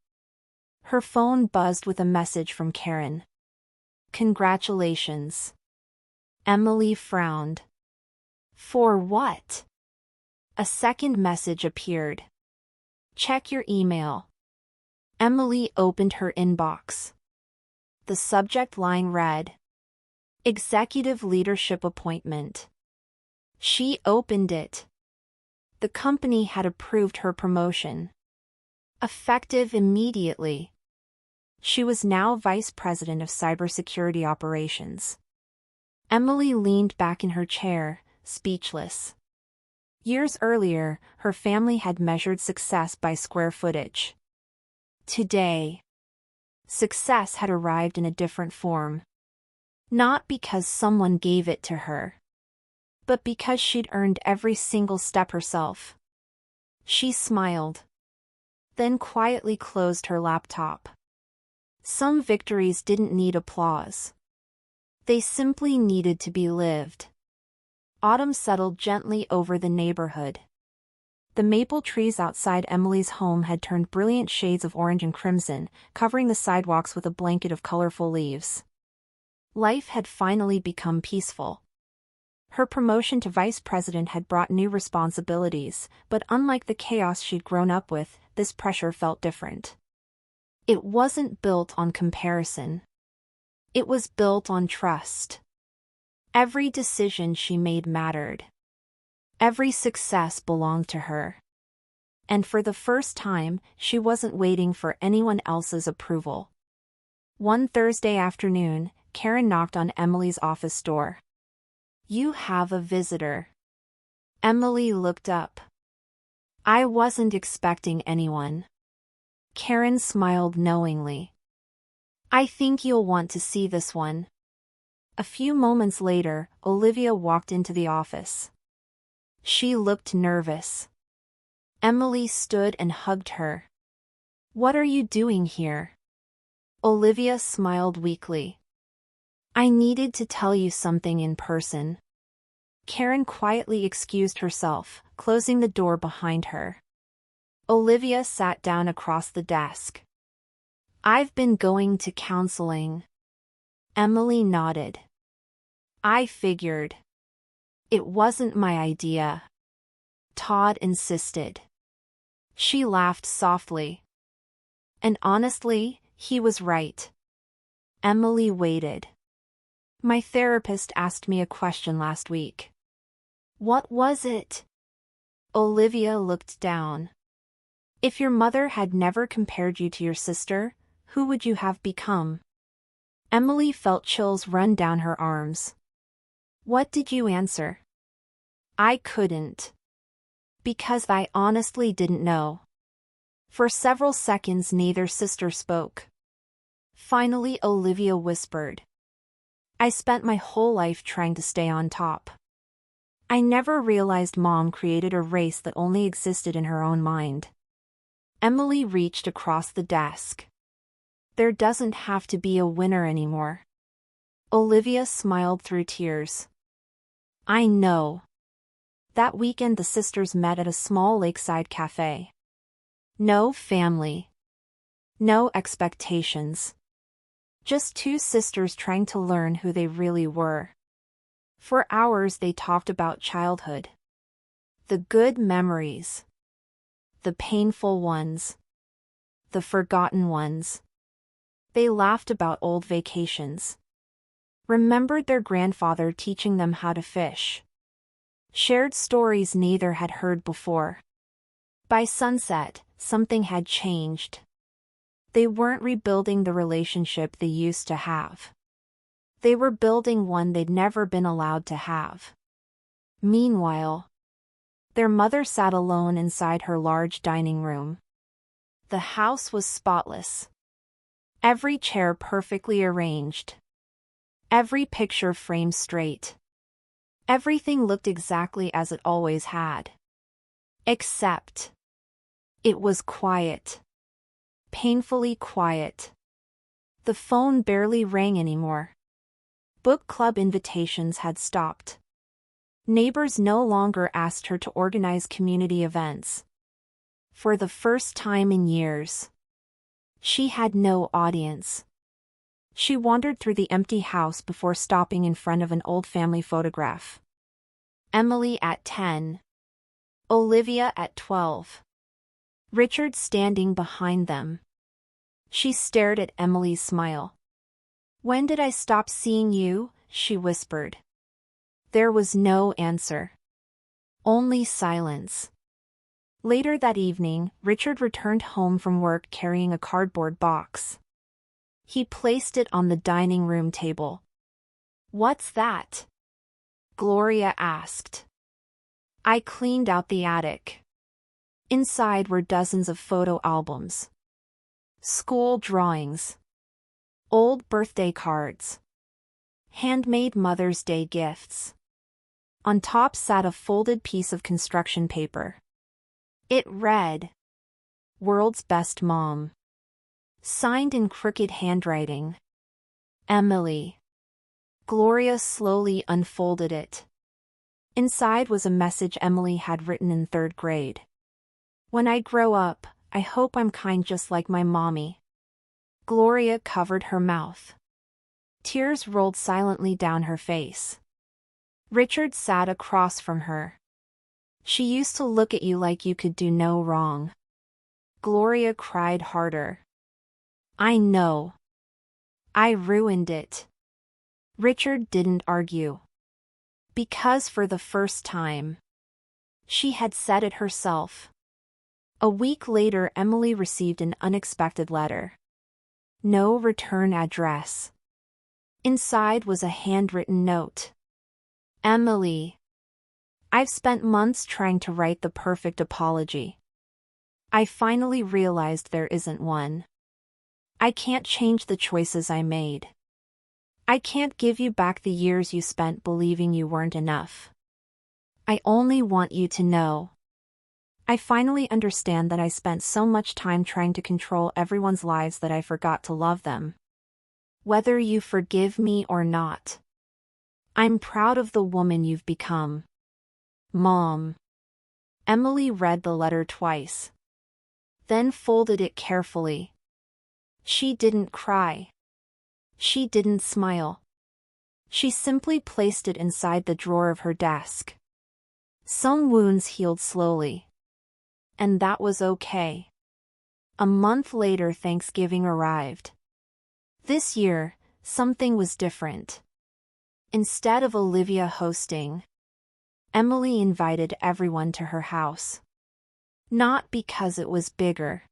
A: Her phone buzzed with a message from Karen. "Congratulations." Emily frowned. "For what?" A second message appeared. "Check your email." Emily opened her inbox. The subject line read, "Executive Leadership Appointment." She opened it. The company had approved her promotion. Effective immediately. She was now Vice President of Cybersecurity Operations. Emily leaned back in her chair, speechless. Years earlier, her family had measured success by square footage. Today, success had arrived in a different form. Not because someone gave it to her, but because she'd earned every single step herself. She smiled, then quietly closed her laptop. Some victories didn't need applause. They simply needed to be lived. Autumn settled gently over the neighborhood. The maple trees outside Emily's home had turned brilliant shades of orange and crimson, covering the sidewalks with a blanket of colorful leaves. Life had finally become peaceful. Her promotion to vice president had brought new responsibilities, but unlike the chaos she'd grown up with, this pressure felt different. It wasn't built on comparison. It was built on trust. Every decision she made mattered. Every success belonged to her. And for the first time, she wasn't waiting for anyone else's approval. One Thursday afternoon, Karen knocked on Emily's office door. "You have a visitor." Emily looked up. "I wasn't expecting anyone." Karen smiled knowingly. "I think you'll want to see this one." A few moments later, Olivia walked into the office. She looked nervous. Emily stood and hugged her. "What are you doing here?" Olivia smiled weakly. "I needed to tell you something in person." Karen quietly excused herself, closing the door behind her. Olivia sat down across the desk. "I've been going to counseling." Emily nodded. "I figured. It wasn't my idea." Todd insisted. She laughed softly. And honestly, he was right. Emily waited. "My therapist asked me a question last week." "What was it?" Olivia looked down. "If your mother had never compared you to your sister, who would you have become?" Emily felt chills run down her arms. "What did you answer?" "I couldn't. Because I honestly didn't know." For several seconds neither sister spoke. Finally Olivia whispered, "I spent my whole life trying to stay on top. I never realized Mom created a race that only existed in her own mind. Emily reached across the desk. There doesn't have to be a winner anymore. Olivia smiled through tears. I know. That weekend the sisters met at a small lakeside cafe. No family. No expectations. Just two sisters trying to learn who they really were. For hours they talked about childhood. The good memories. The painful ones. The forgotten ones. They laughed about old vacations. Remembered their grandfather teaching them how to fish. Shared stories neither had heard before. By sunset, something had changed. They weren't rebuilding the relationship they used to have. They were building one they'd never been allowed to have. Meanwhile, their mother sat alone inside her large dining room. The house was spotless. Every chair perfectly arranged. Every picture framed straight. Everything looked exactly as it always had. Except, it was quiet. Painfully quiet. The phone barely rang anymore. Book club invitations had stopped. Neighbors no longer asked her to organize community events. For the first time in years, she had no audience. She wandered through the empty house before stopping in front of an old family photograph. Emily at 10. Olivia at 12. Richard standing behind them. She stared at Emily's smile. When did I stop seeing you? She whispered. There was no answer. Only silence. Later that evening, Richard returned home from work carrying a cardboard box. He placed it on the dining room table. What's that? Gloria asked. I cleaned out the attic. Inside were dozens of photo albums. School drawings. Old birthday cards. Handmade Mother's Day gifts. On top sat a folded piece of construction paper. It read, World's Best Mom. Signed in crooked handwriting. Emily. Gloria slowly unfolded it. Inside was a message Emily had written in 3rd grade. When I grow up, I hope I'm kind just like my mommy. Gloria covered her mouth. Tears rolled silently down her face. Richard sat across from her. She used to look at you like you could do no wrong. Gloria cried harder. I know. I ruined it. Richard didn't argue. Because for the first time, she had said it herself. A week later, Emily received an unexpected letter. No return address. Inside was a handwritten note. Emily. I've spent months trying to write the perfect apology. I finally realized there isn't one. I can't change the choices I made. I can't give you back the years you spent believing you weren't enough. I only want you to know. I finally understand that I spent so much time trying to control everyone's lives that I forgot to love them. Whether you forgive me or not, I'm proud of the woman you've become. Mom. Emily read the letter twice. Then folded it carefully. She didn't cry. She didn't smile. She simply placed it inside the drawer of her desk. Some wounds healed slowly. And that was okay. A month later, Thanksgiving arrived. This year, something was different. Instead of Olivia hosting, Emily invited everyone to her house. Not because it was bigger.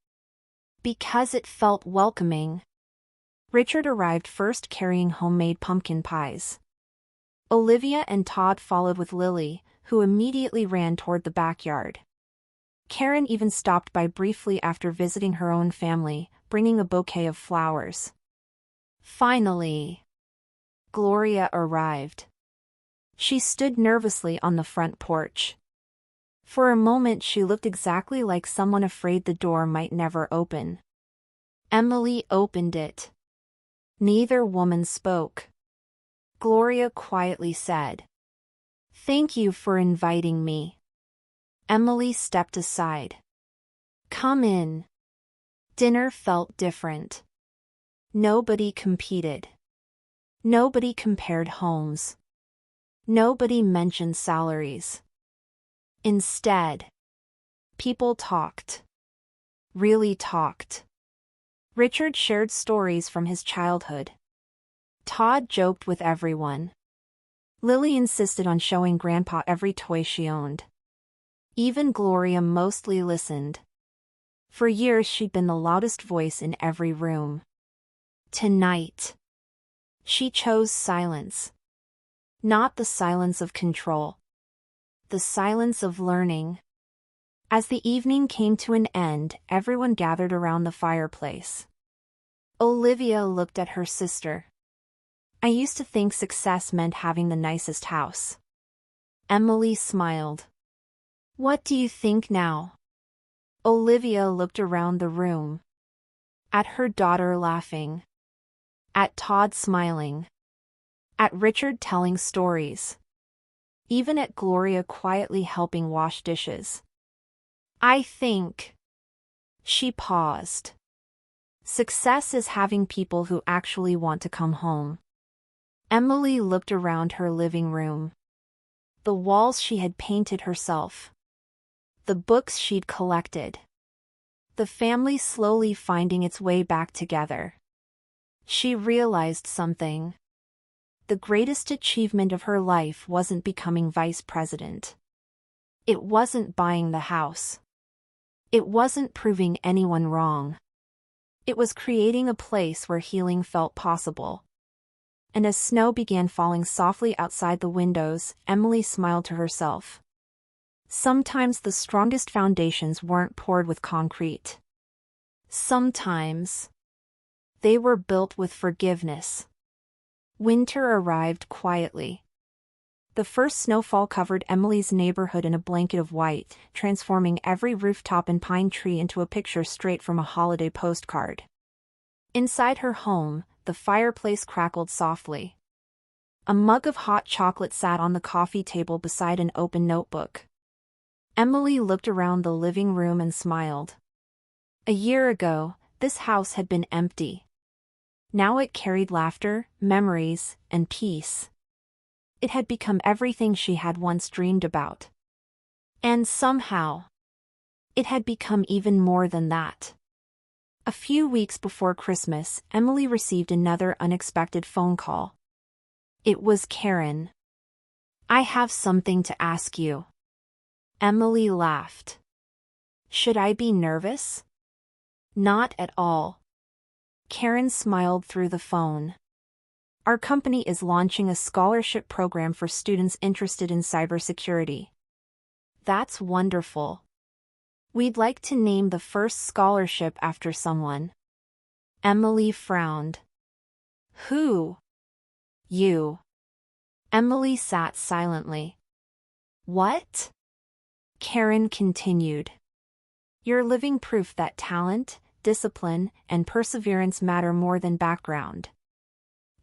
A: Because it felt welcoming. Richard arrived first carrying homemade pumpkin pies. Olivia and Todd followed with Lily, who immediately ran toward the backyard. Karen even stopped by briefly after visiting her own family, bringing a bouquet of flowers. Finally, Gloria arrived. She stood nervously on the front porch. For a moment she looked exactly like someone afraid the door might never open. Emily opened it. Neither woman spoke. Gloria quietly said, "Thank you for inviting me." Emily stepped aside. "Come in." Dinner felt different. Nobody competed. Nobody compared homes. Nobody mentioned salaries. Instead, people talked. Really talked. Richard shared stories from his childhood. Todd joked with everyone. Lily insisted on showing Grandpa every toy she owned. Even Gloria mostly listened. For years she'd been the loudest voice in every room. Tonight, she chose silence. Not the silence of control. The silence of learning. As the evening came to an end, everyone gathered around the fireplace. Olivia looked at her sister. "I used to think success meant having the nicest house." Emily smiled. "What do you think now?" Olivia looked around the room. At her daughter laughing. At Todd smiling. At Richard telling stories. Even at Gloria quietly helping wash dishes. "I think." She paused. "Success is having people who actually want to come home." Emily looked around her living room. The walls she had painted herself. The books she'd collected. The family slowly finding its way back together. She realized something. The greatest achievement of her life wasn't becoming vice president. It wasn't buying the house. It wasn't proving anyone wrong. It was creating a place where healing felt possible. And as snow began falling softly outside the windows, Emily smiled to herself. Sometimes the strongest foundations weren't poured with concrete. Sometimes they were built with forgiveness. Winter arrived quietly. The first snowfall covered Emily's neighborhood in a blanket of white, transforming every rooftop and pine tree into a picture straight from a holiday postcard. Inside her home, the fireplace crackled softly. A mug of hot chocolate sat on the coffee table beside an open notebook. Emily looked around the living room and smiled. A year ago, this house had been empty. Now it carried laughter, memories, and peace. It had become everything she had once dreamed about. And somehow, it had become even more than that. A few weeks before Christmas, Emily received another unexpected phone call. It was Karen. "I have something to ask you." Emily laughed. "Should I be nervous?" "Not at all." Karen smiled through the phone. "Our company is launching a scholarship program for students interested in cybersecurity." "That's wonderful. We'd like to name the first scholarship after someone." Emily frowned. "Who?" "You." Emily sat silently. "What?" Karen continued. "You're living proof that talent, discipline, and perseverance matter more than background.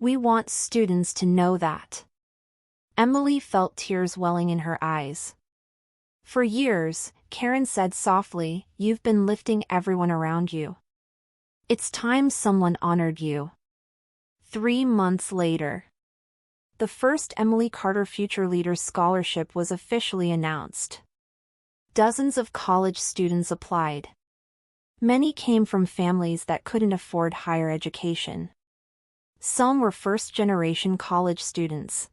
A: We want students to know that." Emily felt tears welling in her eyes. "For years," Karen said softly, "you've been lifting everyone around you. It's time someone honored you." 3 months later, the first Emily Carter Future Leaders Scholarship was officially announced. Dozens of college students applied. Many came from families that couldn't afford higher education. Some were first-generation college students.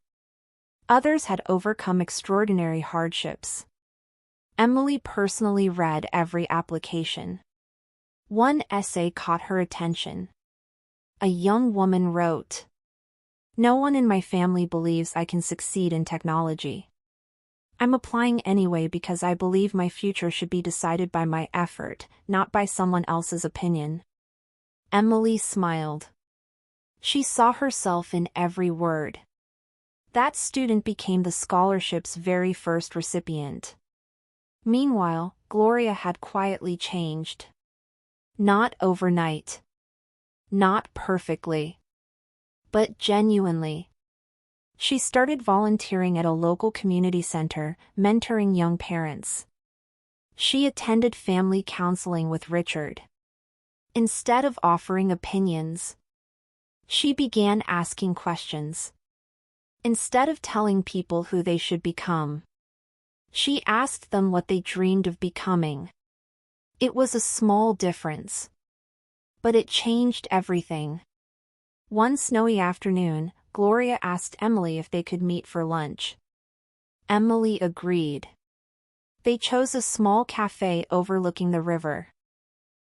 A: Others had overcome extraordinary hardships. Emily personally read every application. One essay caught her attention. A young woman wrote, "No one in my family believes I can succeed in technology. I'm applying anyway because I believe my future should be decided by my effort, not by someone else's opinion." Emily smiled. She saw herself in every word. That student became the scholarship's very first recipient. Meanwhile, Gloria had quietly changed. Not overnight. Not perfectly. But genuinely. She started volunteering at a local community center, mentoring young parents. She attended family counseling with Richard. Instead of offering opinions, she began asking questions. Instead of telling people who they should become, she asked them what they dreamed of becoming. It was a small difference, but it changed everything. One snowy afternoon, Gloria asked Emily if they could meet for lunch. Emily agreed. They chose a small cafe overlooking the river.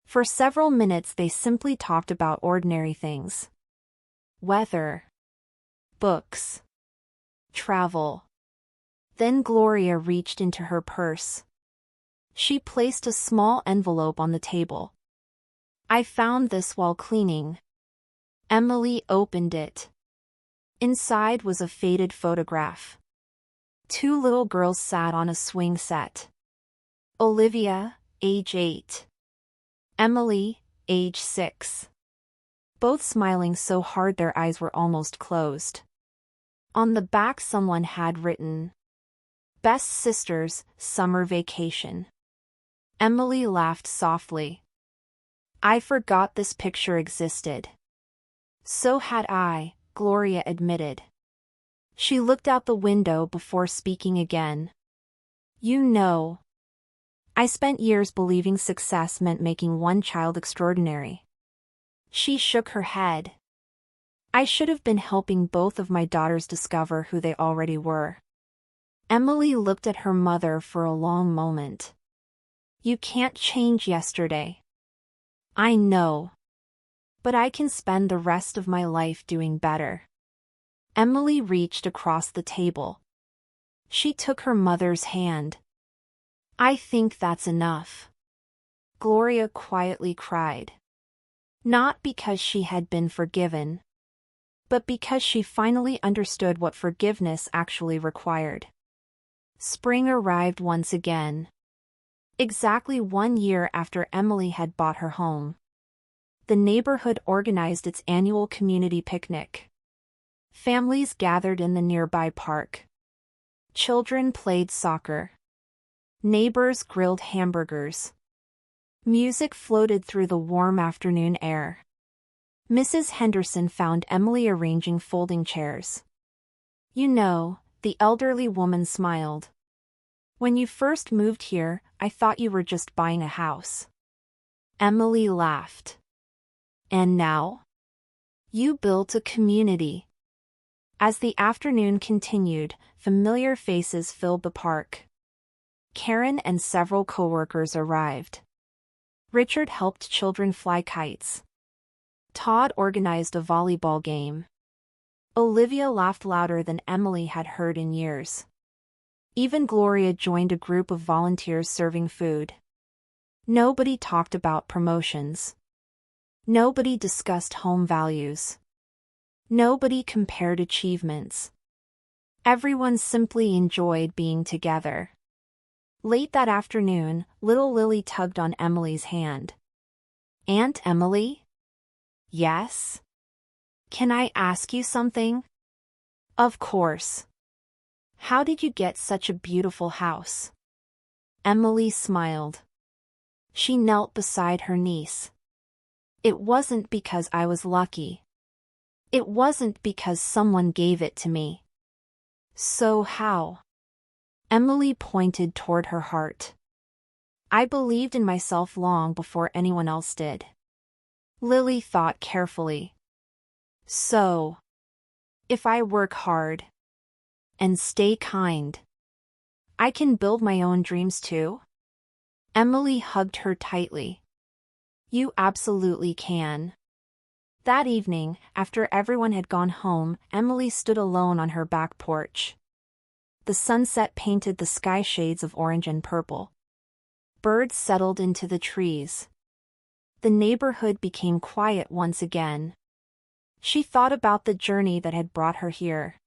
A: For several minutes they simply talked about ordinary things. Weather. Books. Travel. Then Gloria reached into her purse. She placed a small envelope on the table. "I found this while cleaning." Emily opened it. Inside was a faded photograph. Two little girls sat on a swing set. Olivia, age 8. Emily, age 6. Both smiling so hard their eyes were almost closed. On the back someone had written, "Best Sisters, Summer Vacation." Emily laughed softly. "I forgot this picture existed." "So had I," Gloria admitted. She looked out the window before speaking again. "You know, I spent years believing success meant making one child extraordinary." She shook her head. "I should have been helping both of my daughters discover who they already were." Emily looked at her mother for a long moment. "You can't change yesterday." "I know. But I can spend the rest of my life doing better." Emily reached across the table. She took her mother's hand. "I think that's enough." Gloria quietly cried. Not because she had been forgiven, but because she finally understood what forgiveness actually required. Spring arrived once again. Exactly 1 year after Emily had bought her home. The neighborhood organized its annual community picnic. Families gathered in the nearby park. Children played soccer. Neighbors grilled hamburgers. Music floated through the warm afternoon air. Mrs. Henderson found Emily arranging folding chairs. "You know," the elderly woman smiled. "When you first moved here, I thought you were just buying a house." Emily laughed. "And now? You built a community." As the afternoon continued, familiar faces filled the park. Karen and several coworkers arrived. Richard helped children fly kites. Todd organized a volleyball game. Olivia laughed louder than Emily had heard in years. Even Gloria joined a group of volunteers serving food. Nobody talked about promotions. Nobody discussed home values. Nobody compared achievements. Everyone simply enjoyed being together. Late that afternoon, little Lily tugged on Emily's hand. "Aunt Emily?" "Yes?" "Can I ask you something?" "Of course." "How did you get such a beautiful house?" Emily smiled. She knelt beside her niece. "It wasn't because I was lucky. It wasn't because someone gave it to me." "So how?" Emily pointed toward her heart. "I believed in myself long before anyone else did." Lily thought carefully. "So, if I work hard and stay kind, I can build my own dreams too?" Emily hugged her tightly. "You absolutely can." That evening, after everyone had gone home, Emily stood alone on her back porch. The sunset painted the sky shades of orange and purple. Birds settled into the trees. The neighborhood became quiet once again. She thought about the journey that had brought her here.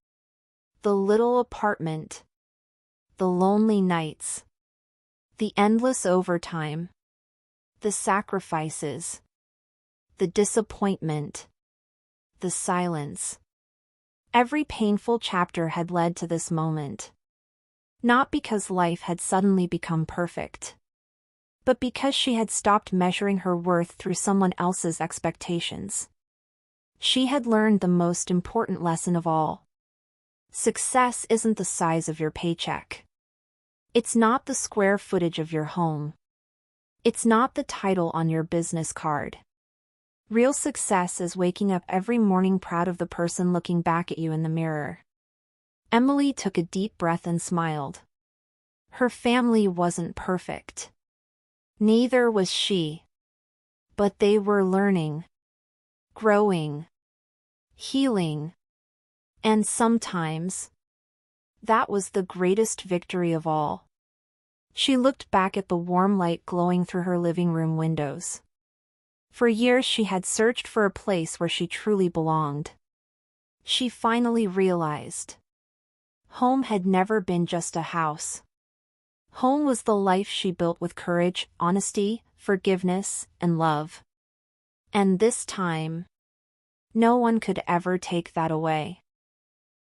A: The little apartment. The lonely nights. The endless overtime. The sacrifices. The disappointment. The silence. Every painful chapter had led to this moment. Not because life had suddenly become perfect, but because she had stopped measuring her worth through someone else's expectations. She had learned the most important lesson of all. Success isn't the size of your paycheck. It's not the square footage of your home. It's not the title on your business card. Real success is waking up every morning proud of the person looking back at you in the mirror. Emily took a deep breath and smiled. Her family wasn't perfect. Neither was she. But they were learning, growing, healing. And sometimes, that was the greatest victory of all. She looked back at the warm light glowing through her living room windows. For years she had searched for a place where she truly belonged. She finally realized. Home had never been just a house. Home was the life she built with courage, honesty, forgiveness, and love. And this time, no one could ever take that away.